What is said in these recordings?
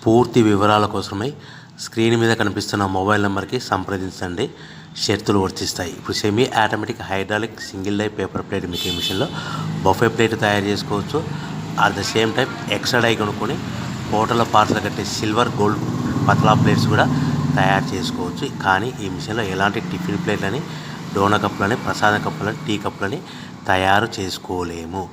పూర్తి వివరాల కోసమై స్క్రీన్ మీద కనిపిస్తున్న మొబైల్ నెంబర్కి సంప్రదించండి. షరతులు వర్తిస్తాయి. ఇప్పుడు semi automatic hydraulic single die paper plate making మిషన్లో బఫే ప్లేట్ తయారు చేసుకోవచ్చు. At the same time extra die కొనుక్కొని హోటల్లో పార్సల్ కట్టే సిల్వర్ గోల్డ్ పతలా ప్లేట్స్ కూడా తయారు చేసుకోవచ్చు. కానీ ఈ మిషన్లో ఎలాంటి టిఫిన్ ప్లేట్లని, డోనా కప్పులని, ప్రసాద కప్పులని, టీ కప్పులని తయారు చేసుకోలేము.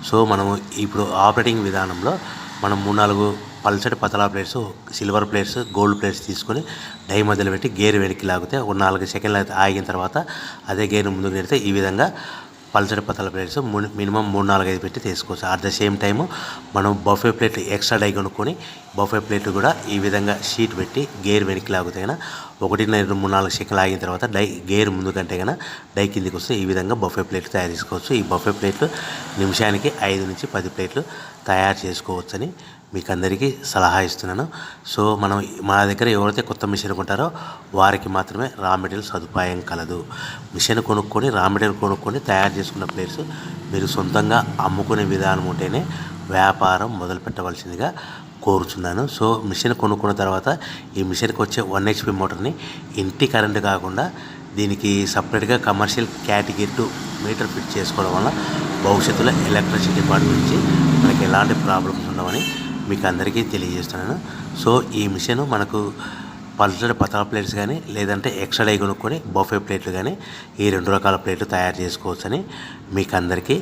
సో మనము ఇప్పుడు ఆపరేటింగ్ విధానంలో మనం 3-4 పల్చటి పతలా plates, silver plates, gold plates తీసుకొని డై మధ్యలో పెట్టి గేర్ వెనక్కి లాగితే ఒక 4 సెకండ్లు ఆగిన తర్వాత అదే గేర్ ముందుకు నెడితే ఈ విధంగా పల్చటి పతలా ప్లేట్స్ మినిమం 3-4-5 పెట్టి తీసుకోవచ్చు. అట్ ద సేమ్ టైము మనం బఫే ప్లేట్ ఎక్స్ట్రా డై కొనుక్కొని బఫే ప్లేట్ కూడా ఈ విధంగా షీట్ పెట్టి గేర్ వెనక్కి లాగితే కన్నా 1-2-3-4 సెకండ్లు ఆగిన తర్వాత గేర్ ముందు కంటే కన్నా డై కిందికి వస్తే ఈ విధంగా బఫే ప్లేట్లు తయారు చేసుకోవచ్చు. ఈ బఫే ప్లేట్లు నిమిషానికి 5-10 ప్లేట్లు తయారు చేసుకోవచ్చని మీకు అందరికీ సలహా ఇస్తున్నాను. సో మనం మా దగ్గర ఎవరైతే కొత్త మిషన్ కొంటారో వారికి మాత్రమే రా మెటీరియల్ సదుపాయం కలదు. మిషన్ కొనుక్కొని రా మెటీరియల్ కొనుక్కొని తయారు చేసుకున్న ప్లేట్స్ మీరు సొంతంగా అమ్ముకునే విధానం ఉంటేనే వ్యాపారం మొదలు పెట్టవలసిందిగా కోరుచున్నాను. సో మిషన్ కొనుక్కున్న తర్వాత ఈ మిషన్కి వచ్చే 1 HP మోటార్ని ఇంటి కరెంటు కాకుండా దీనికి సపరేట్గా కమర్షియల్ కేటగిరీ 2 మీటర్ ఫిట్ చేసుకోవడం వల్ల భవిష్యత్తులో ఎలక్ట్రిసిటీ డిపార్ట్మెంట్ నుంచి మనకి ఎలాంటి ప్రాబ్లమ్స్ ఉండవని మీకు అందరికీ తెలియజేస్తున్నాను. సో ఈ మిషన్ మనకు పల్చటి పతలా ప్లేట్స్ కానీ లేదంటే ఎక్స్ట్రా డై కొనుక్కొని బఫే ప్లేట్లు కానీ ఈ 2 రకాల ప్లేట్లు తయారు చేసుకోవచ్చని మీకు అందరికీ